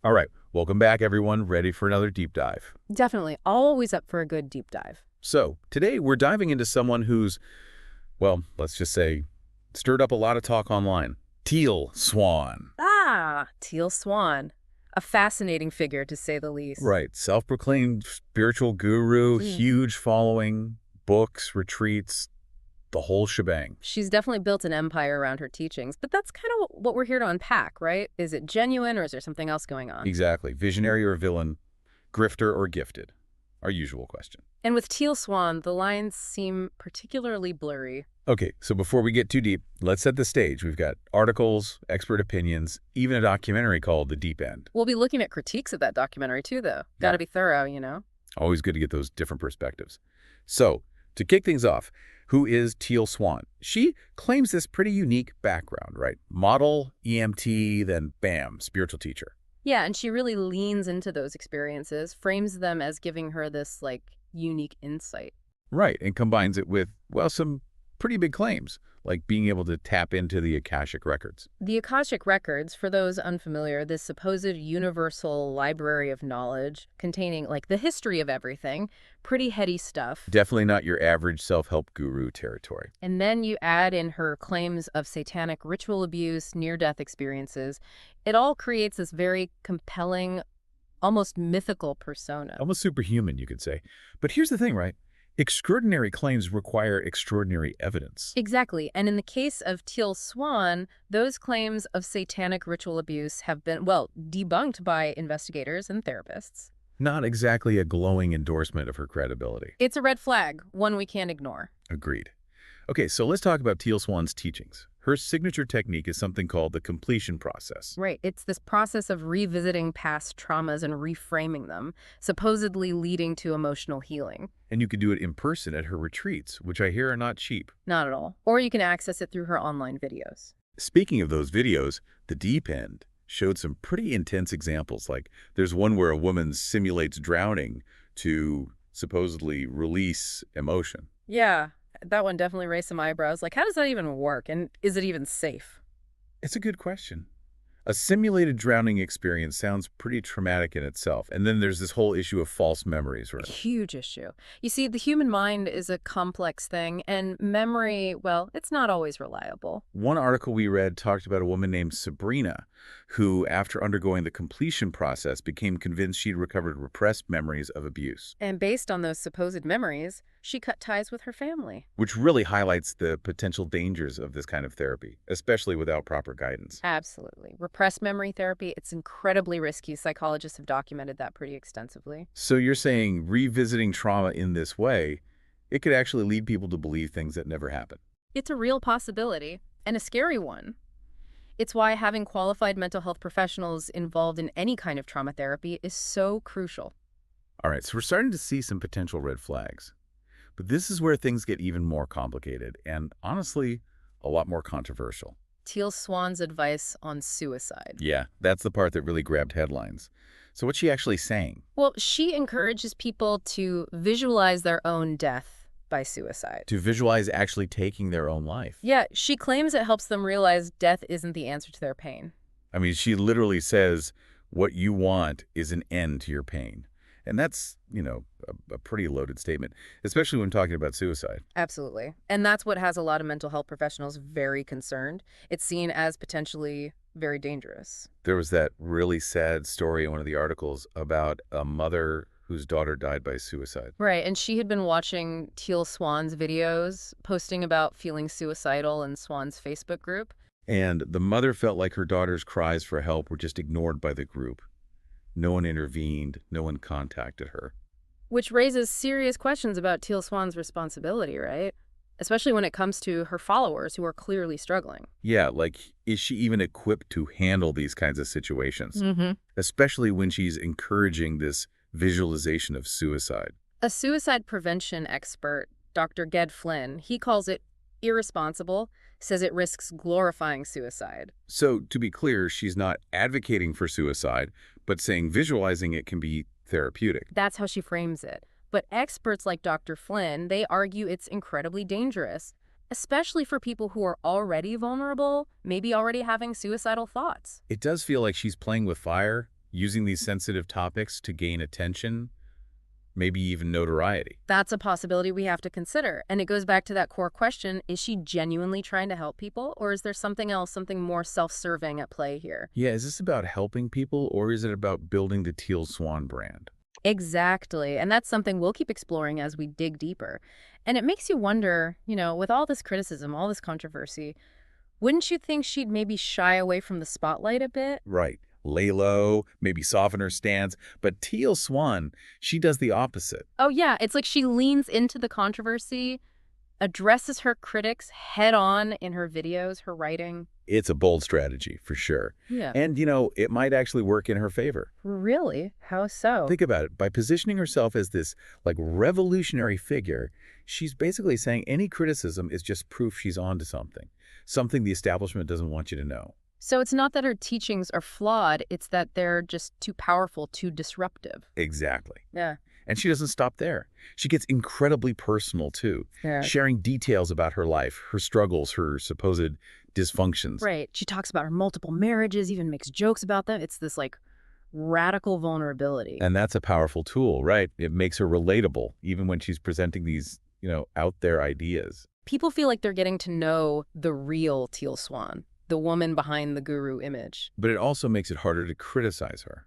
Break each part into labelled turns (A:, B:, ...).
A: All right, welcome back, everyone. Ready for another deep dive.
B: Definitely. Always up for a good deep dive.
A: So, today we're diving into someone who's, well, let's just say, stirred up a lot of talk online. Teal Swan.
B: Teal Swan. A fascinating figure, to say the least.
A: Right, self-proclaimed spiritual guru,
B: Mm.
A: huge following, books, retreats, the whole shebang.
B: She's definitely built an empire around her teachings, but that's kind of what we're here to unpack, right? Is it genuine or is there something else going on?
A: Exactly. Visionary or villain, grifter or gifted. Our usual question.
B: And with Teal Swan, the lines seem particularly blurry.
A: Okay, so before we get too deep, let's set the stage. We've got articles, expert opinions, even a documentary called The Deep End.
B: We'll be looking at critiques of that documentary too, though. Got to be thorough, you know?
A: Always good to get those different perspectives. So, to kick things off, who is Teal Swan? She claims this pretty unique background, right? Model, EMT, then bam, spiritual teacher.
B: Yeah, and she really leans into those experiences, frames them as giving her this, unique insight.
A: Right, and combines it with, well, some pretty big claims, like being able to tap into the Akashic records.
B: The Akashic Records, for those unfamiliar, this supposed universal library of knowledge containing, the history of everything, pretty heady stuff.
A: Definitely not your average self-help guru territory.
B: And then you add in her claims of satanic ritual abuse, near-death experiences. It all creates this very compelling, almost mythical persona.
A: Almost superhuman, you could say. But here's the thing, right? Extraordinary claims require extraordinary evidence.
B: Exactly. And in the case of Teal Swan, those claims of satanic ritual abuse have been, debunked by investigators and therapists.
A: Not exactly a glowing endorsement of her credibility.
B: It's a red flag, one we can't ignore.
A: Agreed. Okay, so let's talk about Teal Swan's teachings. Her signature technique is something called the completion process.
B: Right. It's this process of revisiting past traumas and reframing them, supposedly leading to emotional healing.
A: And you can do it in person at her retreats, which I hear are not cheap.
B: Not at all. Or you can access it through her online videos.
A: Speaking of those videos, The Deep End showed some pretty intense examples. Like there's one where a woman simulates drowning to supposedly release emotion.
B: Yeah, that one definitely raised some eyebrows. How does that even work? And is it even safe?
A: It's a good question. A simulated drowning experience sounds pretty traumatic in itself. And then there's this whole issue of false memories, right?
B: Huge issue. You see, the human mind is a complex thing, and memory, it's not always reliable.
A: One article we read talked about a woman named Sabrina, who, after undergoing the completion process, became convinced she'd recovered repressed memories of abuse.
B: And based on those supposed memories, she cut ties with her family.
A: Which really highlights the potential dangers of this kind of therapy, especially without proper guidance.
B: Absolutely. Repressed memory therapy, it's incredibly risky. Psychologists have documented that pretty extensively.
A: So you're saying revisiting trauma in this way, it could actually lead people to believe things that never happened.
B: It's a real possibility, and a scary one. It's why having qualified mental health professionals involved in any kind of trauma therapy is so crucial.
A: All right, so we're starting to see some potential red flags. But this is where things get even more complicated and, honestly, a lot more controversial.
B: Teal Swan's advice on suicide.
A: Yeah, that's the part that really grabbed headlines. So what's she actually saying?
B: Well, she encourages people to visualize their own death by suicide.
A: To visualize actually taking their own life.
B: Yeah, she claims it helps them realize death isn't the answer to their pain.
A: I mean, she literally says, what you want is an end to your pain. And that's, a pretty loaded statement, especially when talking about suicide.
B: Absolutely. And that's what has a lot of mental health professionals very concerned. It's seen as potentially very dangerous.
A: There was that really sad story in one of the articles about a mother whose daughter died by suicide.
B: Right, and she had been watching Teal Swan's videos, posting about feeling suicidal in Swan's Facebook group.
A: And the mother felt like her daughter's cries for help were just ignored by the group. No one intervened, no one contacted her.
B: Which raises serious questions about Teal Swan's responsibility, right? Especially when it comes to her followers who are clearly struggling.
A: Yeah, is she even equipped to handle these kinds of situations? Especially when she's encouraging this visualization of suicide.
B: A suicide prevention expert, Dr. Ged Flynn, he calls it irresponsible, says it risks glorifying suicide.
A: So, to be clear, she's not advocating for suicide, but saying visualizing it can be therapeutic.
B: That's how she frames it. But experts like Dr. Flynn, they argue it's incredibly dangerous, especially for people who are already vulnerable, maybe already having suicidal thoughts.
A: It does feel like she's playing with fire using these sensitive topics to gain attention, maybe even notoriety.
B: That's a possibility we have to consider. And it goes back to that core question, is she genuinely trying to help people, or is there something else, something more self-serving at play here?
A: Yeah, is this about helping people, or is it about building the Teal Swan brand?
B: Exactly. And that's something we'll keep exploring as we dig deeper. And it makes you wonder, with all this criticism, all this controversy, wouldn't you think she'd maybe shy away from the spotlight a bit?
A: Right. Lay low, maybe soften her stance. But Teal Swan, she does the opposite.
B: Oh, yeah. It's like she leans into the controversy, addresses her critics head on in her videos, her writing.
A: It's a bold strategy, for sure.
B: Yeah.
A: And, it might actually work in her favor.
B: Really? How so?
A: Think about it. By positioning herself as this, revolutionary figure, she's basically saying any criticism is just proof she's onto something the establishment doesn't want you to know.
B: So it's not that her teachings are flawed, it's that they're just too powerful, too disruptive.
A: Exactly.
B: Yeah.
A: And she doesn't stop there. She gets incredibly personal, too,
B: Yeah.
A: sharing details about her life, her struggles, her supposed dysfunctions.
B: Right. She talks about her multiple marriages, even makes jokes about them. It's this radical vulnerability.
A: And that's a powerful tool, right? It makes her relatable, even when she's presenting these, out there ideas.
B: People feel like they're getting to know the real Teal Swan, the woman behind the guru image.
A: But it also makes it harder to criticize her,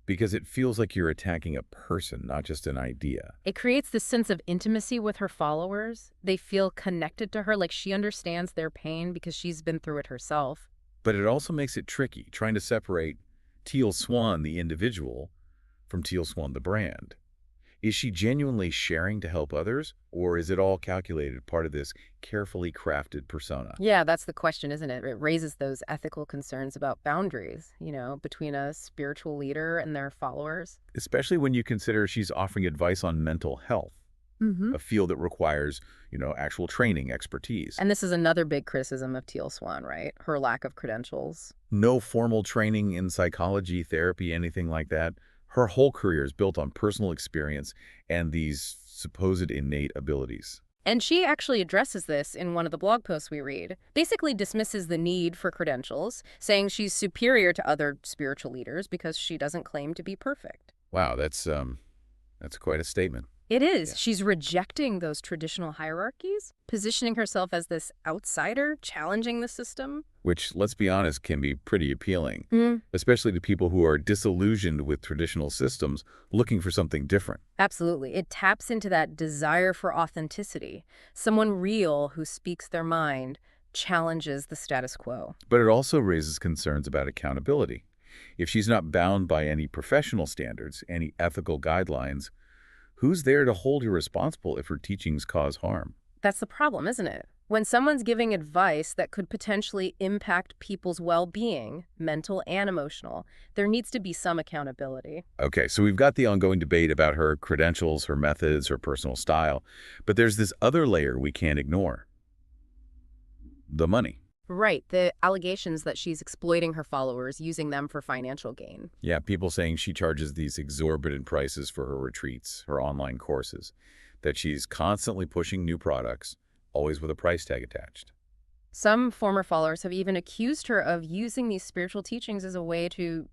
A: because it feels like you're attacking a person, not just an idea.
B: It creates this sense of intimacy with her followers. They feel connected to her, like she understands their pain because she's been through it herself.
A: But it also makes it tricky, trying to separate Teal Swan, the individual, from Teal Swan, the brand. Is she genuinely sharing to help others, or is it all calculated, part of this carefully crafted persona?
B: Yeah, that's the question, isn't it? It raises those ethical concerns about boundaries, between a spiritual leader and their followers.
A: Especially when you consider she's offering advice on mental health,
B: Mm-hmm.
A: a field that requires, actual training, expertise.
B: And this is another big criticism of Teal Swan, right? Her lack of credentials.
A: No formal training in psychology, therapy, anything like that. Her whole career is built on personal experience and these supposed innate abilities.
B: And she actually addresses this in one of the blog posts we read. Basically dismisses the need for credentials, saying she's superior to other spiritual leaders because she doesn't claim to be perfect.
A: Wow, that's quite a statement.
B: It is.
A: Yeah.
B: She's rejecting those traditional hierarchies, positioning herself as this outsider, challenging the system.
A: Which, let's be honest, can be pretty appealing,
B: Mm.
A: especially to people who are disillusioned with traditional systems, looking for something different.
B: Absolutely. It taps into that desire for authenticity. Someone real who speaks their mind, challenges the status quo.
A: But it also raises concerns about accountability. If she's not bound by any professional standards, any ethical guidelines, who's there to hold her responsible if her teachings cause harm?
B: That's the problem, isn't it? When someone's giving advice that could potentially impact people's well-being, mental and emotional, there needs to be some accountability.
A: Okay, so we've got the ongoing debate about her credentials, her methods, her personal style, but there's this other layer we can't ignore. The money.
B: Right, the allegations that she's exploiting her followers, using them for financial gain.
A: Yeah, people saying she charges these exorbitant prices for her retreats, her online courses, that she's constantly pushing new products, always with a price tag attached.
B: Some former followers have even accused her of using these spiritual teachings as a way to,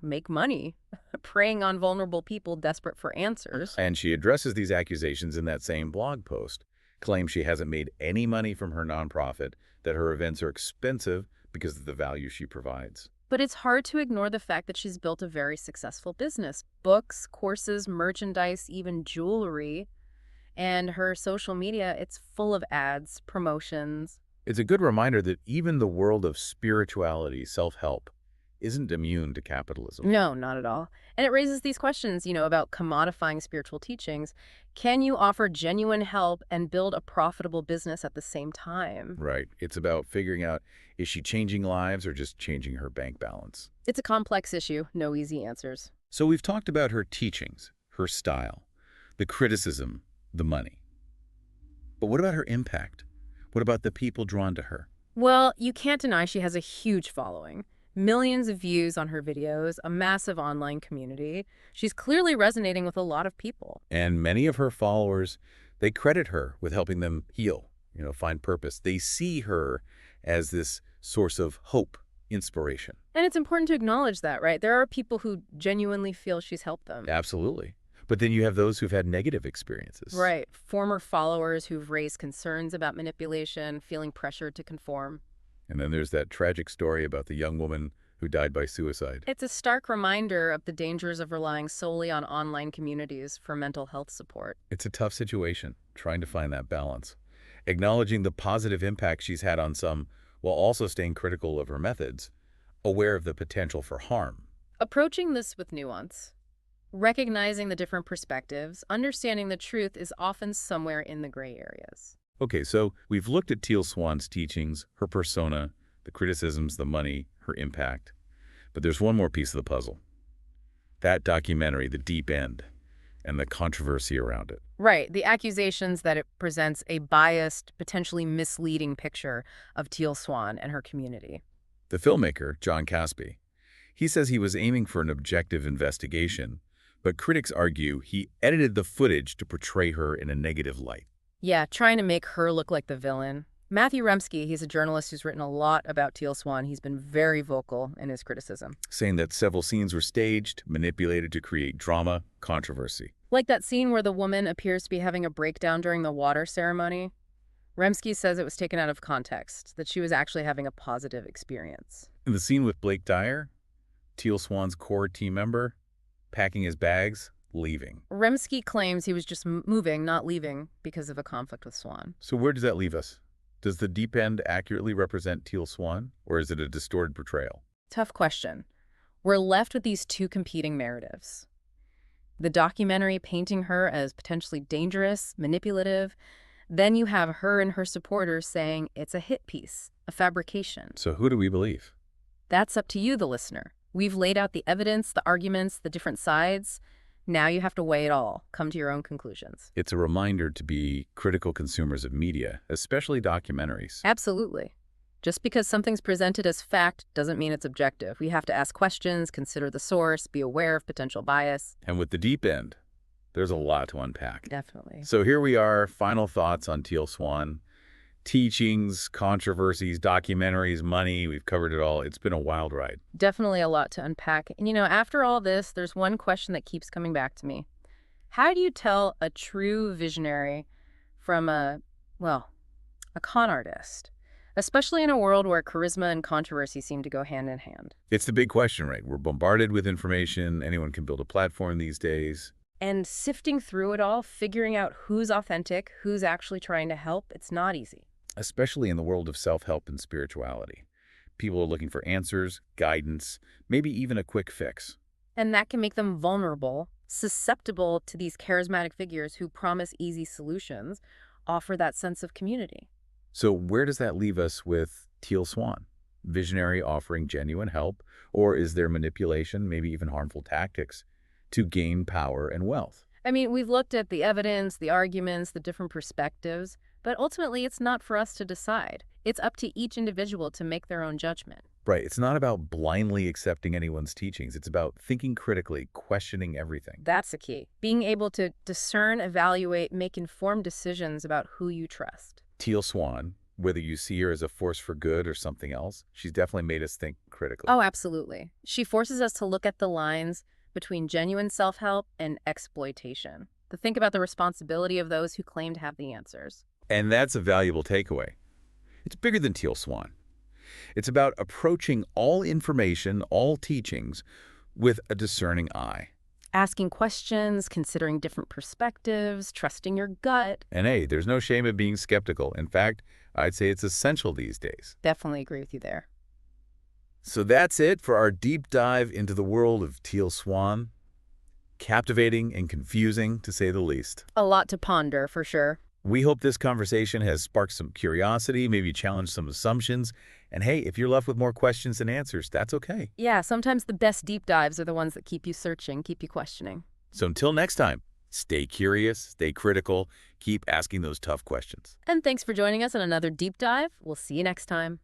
B: make money, preying on vulnerable people desperate for answers.
A: And she addresses these accusations in that same blog post, claims she hasn't made any money from her nonprofit, that her events are expensive because of the value she provides.
B: But it's hard to ignore the fact that she's built a very successful business. Books, courses, merchandise, even jewelry. And her social media, it's full of ads, promotions.
A: It's a good reminder that even the world of spirituality, self-help, isn't immune to capitalism.
B: No, not at all. And it raises these questions, about commodifying spiritual teachings. Can you offer genuine help and build a profitable business at the same time?
A: Right. It's about figuring out, is she changing lives or just changing her bank balance?
B: It's a complex issue, no easy answers.
A: So we've talked about her teachings, her style, the criticism, the money. But what about her impact? What about the people drawn to her?
B: Well, you can't deny she has a huge following. Millions of views on her videos, a massive online community. She's clearly resonating with a lot of people.
A: And many of her followers, they credit her with helping them heal, find purpose. They see her as this source of hope, inspiration.
B: And it's important to acknowledge that, right? There are people who genuinely feel she's helped them.
A: Absolutely. But then you have those who've had negative experiences.
B: Right. Former followers who've raised concerns about manipulation, feeling pressured to conform.
A: And then there's that tragic story about the young woman who died by suicide.
B: It's a stark reminder of the dangers of relying solely on online communities for mental health support.
A: It's a tough situation, trying to find that balance. Acknowledging the positive impact she's had on some, while also staying critical of her methods, aware of the potential for harm.
B: Approaching this with nuance, recognizing the different perspectives, understanding the truth is often somewhere in the gray areas.
A: Okay, so we've looked at Teal Swan's teachings, her persona, the criticisms, the money, her impact. But there's one more piece of the puzzle. That documentary, The Deep End, and the controversy around it.
B: Right, the accusations that it presents a biased, potentially misleading picture of Teal Swan and her community.
A: The filmmaker, John Caspi, he says he was aiming for an objective investigation, but critics argue he edited the footage to portray her in a negative light.
B: Yeah, trying to make her look like the villain. Matthew Remski, he's a journalist who's written a lot about Teal Swan. He's been very vocal in his criticism.
A: Saying that several scenes were staged, manipulated to create drama, controversy.
B: Like that scene where the woman appears to be having a breakdown during the water ceremony. Remski says it was taken out of context, that she was actually having a positive experience.
A: In the scene with Blake Dyer, Teal Swan's core team member, packing his bags, leaving.
B: Remski claims he was just moving, not leaving, because of a conflict with Swan.
A: So where does that leave us? Does the deep end accurately represent Teal Swan, or is it a distorted portrayal?
B: Tough question. We're left with these two competing narratives. The documentary painting her as potentially dangerous, manipulative. Then you have her and her supporters saying it's a hit piece, a fabrication.
A: So who do we believe?
B: That's up to you, the listener. We've laid out the evidence, the arguments, the different sides. Now you have to weigh it all, come to your own conclusions.
A: It's a reminder to be critical consumers of media, especially documentaries.
B: Absolutely. Just because something's presented as fact doesn't mean it's objective. We have to ask questions, consider the source, be aware of potential bias.
A: And with the deep end, there's a lot to unpack.
B: Definitely.
A: So here we are, final thoughts on Teal Swan. Teachings, controversies, documentaries, money, we've covered it all. It's been a wild ride.
B: Definitely a lot to unpack. And after all this, there's one question that keeps coming back to me. How do you tell a true visionary from a con artist? Especially in a world where charisma and controversy seem to go hand in hand.
A: It's the big question, right? We're bombarded with information. Anyone can build a platform these days.
B: And sifting through it all, figuring out who's authentic, who's actually trying to help, it's not easy.
A: Especially in the world of self-help and spirituality. People are looking for answers, guidance, maybe even a quick fix.
B: And that can make them vulnerable, susceptible to these charismatic figures who promise easy solutions, offer that sense of community.
A: So where does that leave us with Teal Swan? Visionary offering genuine help, or is there manipulation, maybe even harmful tactics, to gain power and wealth?
B: I mean, we've looked at the evidence, the arguments, the different perspectives, but ultimately it's not for us to decide. It's up to each individual to make their own judgment.
A: Right. It's not about blindly accepting anyone's teachings. It's about thinking critically, questioning everything.
B: That's the key. Being able to discern, evaluate, make informed decisions about who you trust.
A: Teal Swan, whether you see her as a force for good or something else, she's definitely made us think critically.
B: Oh, absolutely. She forces us to look at the lines between genuine self-help and exploitation, to think about the responsibility of those who claim to have the answers.
A: And that's a valuable takeaway. It's bigger than Teal Swan. It's about approaching all information, all teachings, with a discerning eye.
B: Asking questions, considering different perspectives, trusting your gut.
A: And hey, there's no shame in being skeptical. In fact, I'd say it's essential these days.
B: Definitely agree with you there.
A: So that's it for our deep dive into the world of Teal Swan. Captivating and confusing, to say the least.
B: A lot to ponder, for sure.
A: We hope this conversation has sparked some curiosity, maybe challenged some assumptions. And hey, if you're left with more questions than answers, that's okay.
B: Yeah, sometimes the best deep dives are the ones that keep you searching, keep you questioning.
A: So until next time, stay curious, stay critical, keep asking those tough questions.
B: And thanks for joining us on another deep dive. We'll see you next time.